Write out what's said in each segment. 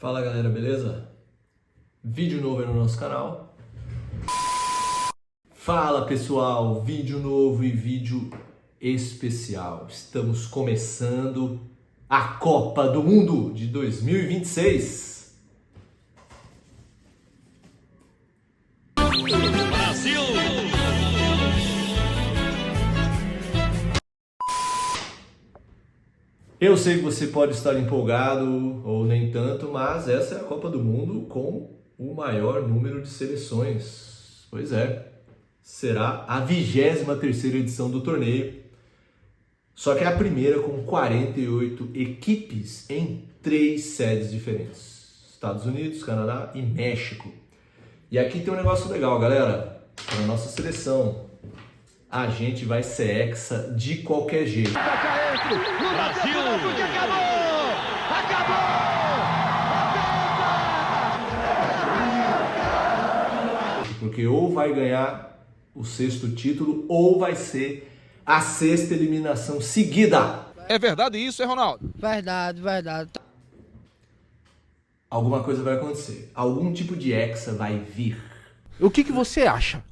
Fala galera, beleza? Vídeo novo aí no nosso canal. Fala pessoal, vídeo novo e vídeo especial. Estamos começando a Copa do Mundo de 2026. Brasil! Eu sei que você pode estar empolgado ou nem tanto, mas essa é a Copa do Mundo com o maior número de seleções. Pois é, será a 23ª edição do torneio. Só que é a primeira com 48 equipes em 3 sedes diferentes. Estados Unidos, Canadá e México. E aqui tem um negócio legal, galera. Na nossa seleção, a gente vai ser hexa de qualquer jeito. Brasil! Porque ou vai ganhar o 6º título ou vai ser a 6ª eliminação seguida. É verdade isso, é Ronaldo? Verdade, verdade. Alguma coisa vai acontecer. Algum tipo de hexa vai vir. O que você acha?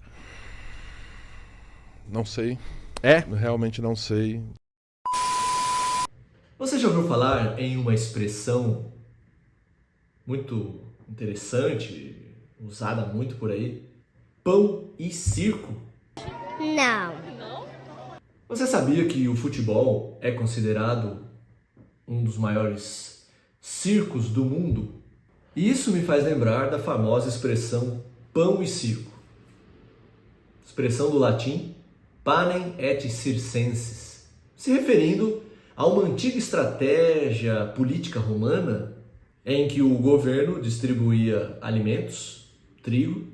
Não sei. É? Realmente não sei. Você já ouviu falar em uma expressão muito interessante, usada muito por aí? Pão e circo? Não. Você sabia que o futebol é considerado um dos maiores circos do mundo? E isso me faz lembrar da famosa expressão pão e circo. Expressão do latim panem et circenses, se referindo a uma antiga estratégia política romana em que o governo distribuía alimentos, trigo,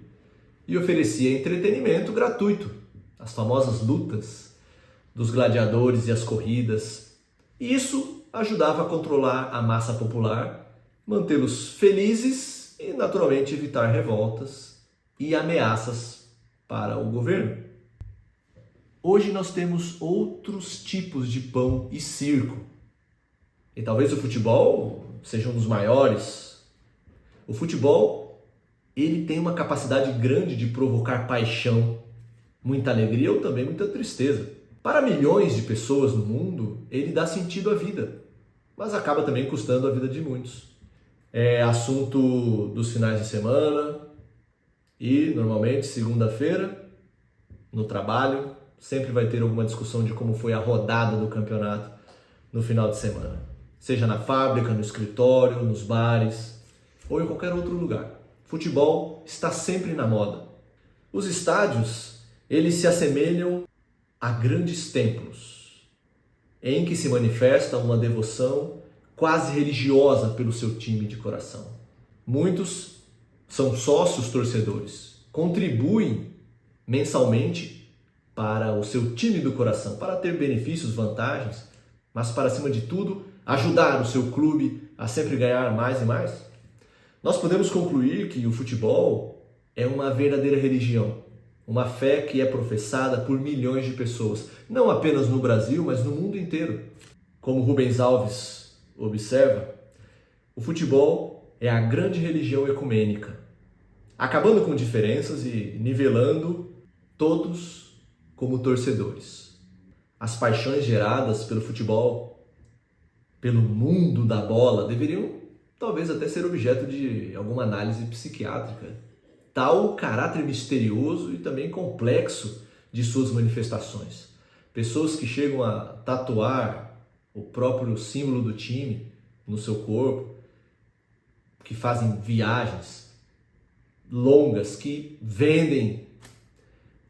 e oferecia entretenimento gratuito, as famosas lutas dos gladiadores e as corridas. E isso ajudava a controlar a massa popular, mantê-los felizes e, naturalmente, evitar revoltas e ameaças para o governo. Hoje nós temos outros tipos de pão e circo. E talvez o futebol seja um dos maiores. O futebol, ele tem uma capacidade grande de provocar paixão, muita alegria ou também muita tristeza. Para milhões de pessoas no mundo, ele dá sentido à vida, mas acaba também custando a vida de muitos. É assunto dos finais de semana e, normalmente, segunda-feira, no trabalho, sempre vai ter alguma discussão de como foi a rodada do campeonato no final de semana. Seja na fábrica, no escritório, nos bares ou em qualquer outro lugar. Futebol está sempre na moda. Os estádios, eles se assemelham a grandes templos, em que se manifesta uma devoção quase religiosa pelo seu time de coração. Muitos são sócios torcedores, contribuem mensalmente para o seu time do coração, para ter benefícios, vantagens, mas para, acima de tudo, ajudar o seu clube a sempre ganhar mais e mais. Nós podemos concluir que o futebol é uma verdadeira religião, uma fé que é professada por milhões de pessoas, não apenas no Brasil, mas no mundo inteiro. Como Rubens Alves observa, o futebol é a grande religião ecumênica, acabando com diferenças e nivelando todos como torcedores. As paixões geradas pelo futebol, pelo mundo da bola, deveriam talvez até ser objeto de alguma análise psiquiátrica. Tal o caráter misterioso e também complexo de suas manifestações. Pessoas que chegam a tatuar o próprio símbolo do time no seu corpo, que fazem viagens longas, que vendem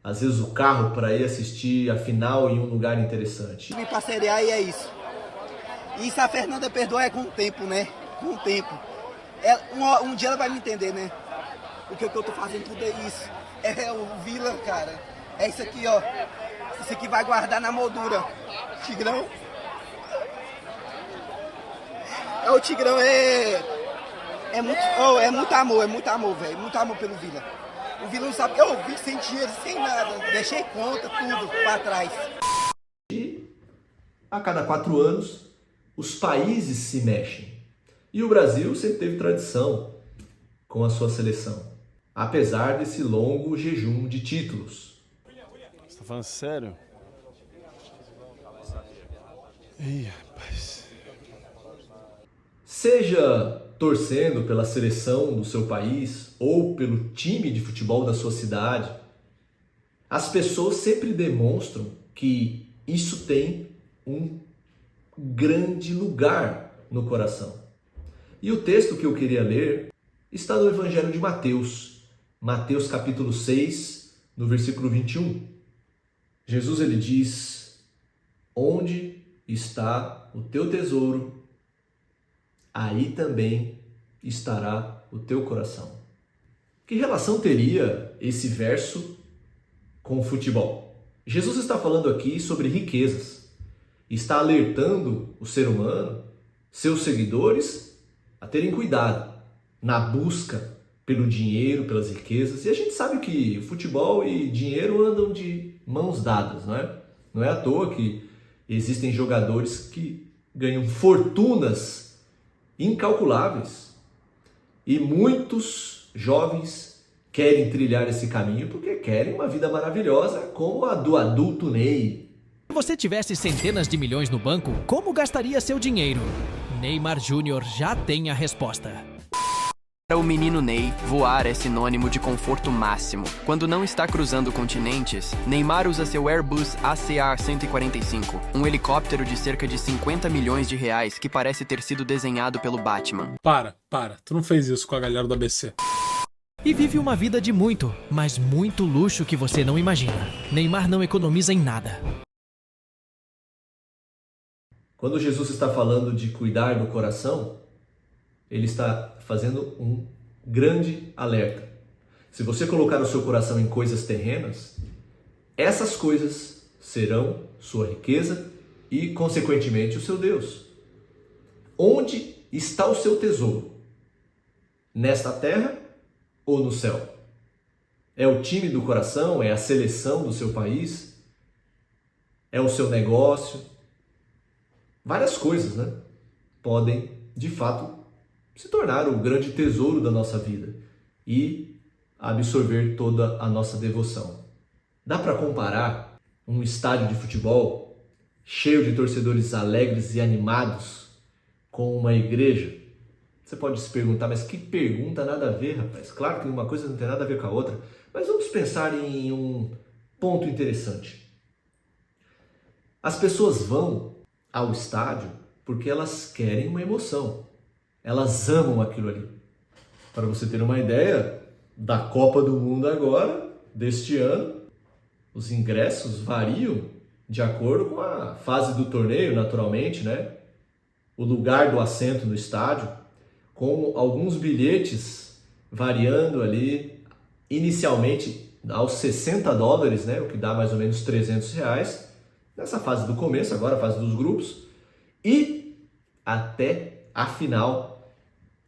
às vezes o carro para ir assistir a final em um lugar interessante. Me parceriar e é isso. Isso a Fernanda perdoa é com o tempo, né? Com o tempo. Um dia ela vai me entender, né? Porque o que eu tô fazendo tudo é isso. É o Vila, cara. É isso aqui, ó. Isso aqui vai guardar na moldura. Tigrão. É o Tigrão, é muito amor, velho. Muito amor pelo Vila. O Vila não sabe que eu vi sem dinheiro, sem nada. Deixei conta, tudo pra trás. E a cada 4 anos, os países se mexem. E o Brasil sempre teve tradição com a sua seleção, apesar desse longo jejum de títulos. Você tá falando sério? Ih, rapaz. Seja torcendo pela seleção do seu país ou pelo time de futebol da sua cidade, as pessoas sempre demonstram que isso tem um grande lugar no coração. E o texto que eu queria ler está no Evangelho de Mateus, Mateus capítulo 6, no versículo 21. Jesus ele diz: onde está o teu tesouro, aí também estará o teu coração. Que relação teria esse verso com o futebol? Jesus está falando aqui sobre riquezas. Está alertando o ser humano, seus seguidores, a terem cuidado na busca pelo dinheiro, pelas riquezas. E a gente sabe que futebol e dinheiro andam de mãos dadas, não é? Não é à toa que existem jogadores que ganham fortunas incalculáveis. E muitos jovens querem trilhar esse caminho porque querem uma vida maravilhosa como a do adulto Ney. Se você tivesse centenas de milhões no banco, como gastaria seu dinheiro? Neymar Júnior já tem a resposta. Para o menino Ney, voar é sinônimo de conforto máximo. Quando não está cruzando continentes, Neymar usa seu Airbus ACA-145, um helicóptero de cerca de 50 milhões de reais que parece ter sido desenhado pelo Batman. Para. Tu não fez isso com a galera do ABC. E vive uma vida de muito, mas muito luxo que você não imagina. Neymar não economiza em nada. Quando Jesus está falando de cuidar do coração, ele está fazendo um grande alerta. Se você colocar o seu coração em coisas terrenas, essas coisas serão sua riqueza e, consequentemente, o seu Deus. Onde está o seu tesouro? Nesta terra ou no céu? É o time do coração? É a seleção do seu país? É o seu negócio? Várias coisas, né? Podem, de fato, se tornar o grande tesouro da nossa vida e absorver toda a nossa devoção. Dá para comparar um estádio de futebol cheio de torcedores alegres e animados com uma igreja? Você pode se perguntar, mas que pergunta nada a ver, rapaz? Claro que uma coisa não tem nada a ver com a outra, mas vamos pensar em um ponto interessante. As pessoas vão ao estádio porque elas querem uma emoção. Elas amam aquilo ali. Para você ter uma ideia, da Copa do Mundo agora, deste ano, os ingressos variam de acordo com a fase do torneio, naturalmente, né? O lugar do assento no estádio, com alguns bilhetes variando ali, inicialmente aos $60, né? O que dá mais ou menos R$300, nessa fase do começo, agora a fase dos grupos, e até a final,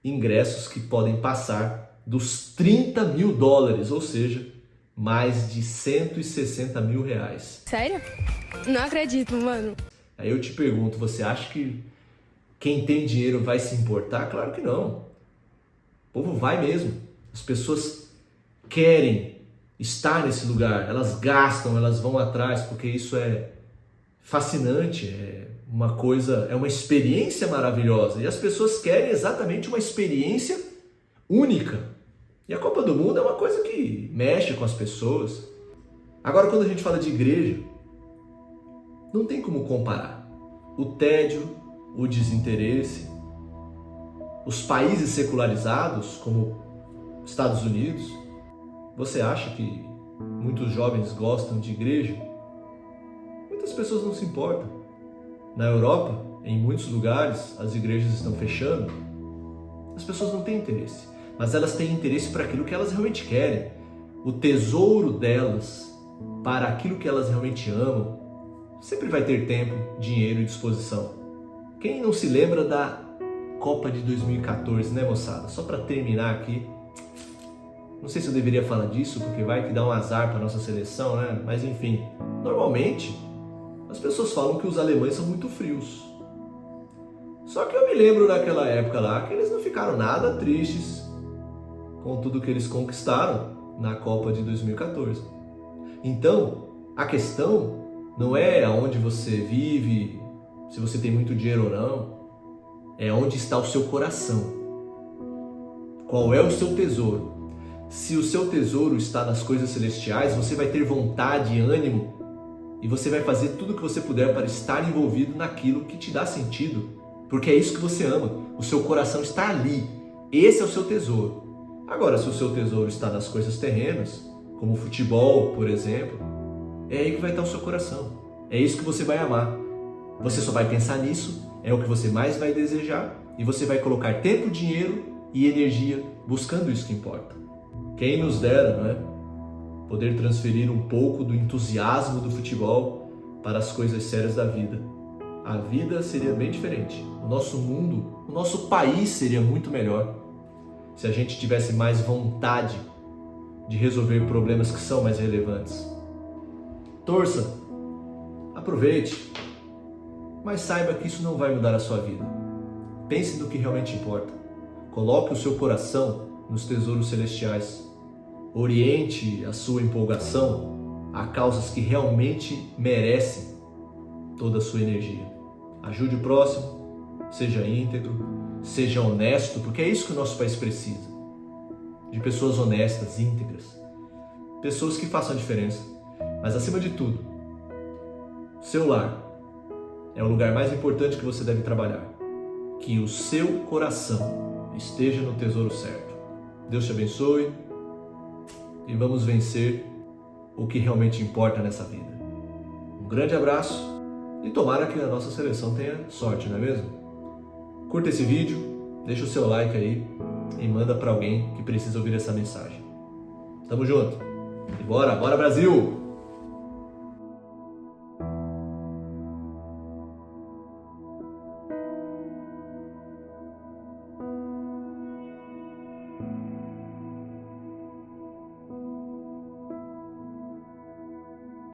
ingressos que podem passar dos $30 mil, ou seja, mais de R$160 mil. Sério? Não acredito, mano. Aí eu te pergunto, você acha que quem tem dinheiro vai se importar? Claro que não. O povo vai mesmo. As pessoas querem estar nesse lugar, elas gastam, elas vão atrás, porque isso é fascinante, é uma coisa, é uma experiência maravilhosa. E as pessoas querem exatamente uma experiência única. E a Copa do Mundo é uma coisa que mexe com as pessoas. Agora, quando a gente fala de igreja, não tem como comparar. O tédio, o desinteresse, os países secularizados, como Estados Unidos, você acha que muitos jovens gostam de igreja? Muitas pessoas não se importam. Na Europa, em muitos lugares, as igrejas estão fechando. As pessoas não têm interesse, mas elas têm interesse para aquilo que elas realmente querem. O tesouro delas, para aquilo que elas realmente amam, sempre vai ter tempo, dinheiro e disposição. Quem não se lembra da Copa de 2014, né, moçada? Só para terminar aqui, não sei se eu deveria falar disso, porque vai que dá um azar para nossa seleção, né? Mas enfim, normalmente as pessoas falam que os alemães são muito frios. Só que eu me lembro daquela época lá que eles não ficaram nada tristes com tudo que eles conquistaram na Copa de 2014. Então, a questão não é aonde você vive, se você tem muito dinheiro ou não, é onde está o seu coração. Qual é o seu tesouro? Se o seu tesouro está nas coisas celestiais, você vai ter vontade e ânimo e você vai fazer tudo o que você puder para estar envolvido naquilo que te dá sentido, porque é isso que você ama. O seu coração está ali. Esse é o seu tesouro. Agora, se o seu tesouro está nas coisas terrenas, como o futebol, por exemplo, é aí que vai estar o seu coração. É isso que você vai amar. Você só vai pensar nisso, é o que você mais vai desejar e você vai colocar tempo, dinheiro e energia buscando isso que importa. Quem nos dera, não é? Poder transferir um pouco do entusiasmo do futebol para as coisas sérias da vida. A vida seria bem diferente. O nosso mundo, o nosso país seria muito melhor se a gente tivesse mais vontade de resolver problemas que são mais relevantes. Torça, aproveite, mas saiba que isso não vai mudar a sua vida. Pense no que realmente importa. Coloque o seu coração nos tesouros celestiais. Oriente a sua empolgação a causas que realmente merecem toda a sua energia. Ajude o próximo, seja íntegro, seja honesto, porque é isso que o nosso país precisa. De pessoas honestas, íntegras, pessoas que façam a diferença. Mas acima de tudo, seu lar é o lugar mais importante que você deve trabalhar. Que o seu coração esteja no tesouro certo. Deus te abençoe e vamos vencer o que realmente importa nessa vida. Um grande abraço e tomara que a nossa seleção tenha sorte, não é mesmo? Curta esse vídeo, deixa o seu like aí e manda para alguém que precisa ouvir essa mensagem. Tamo junto! E bora Brasil!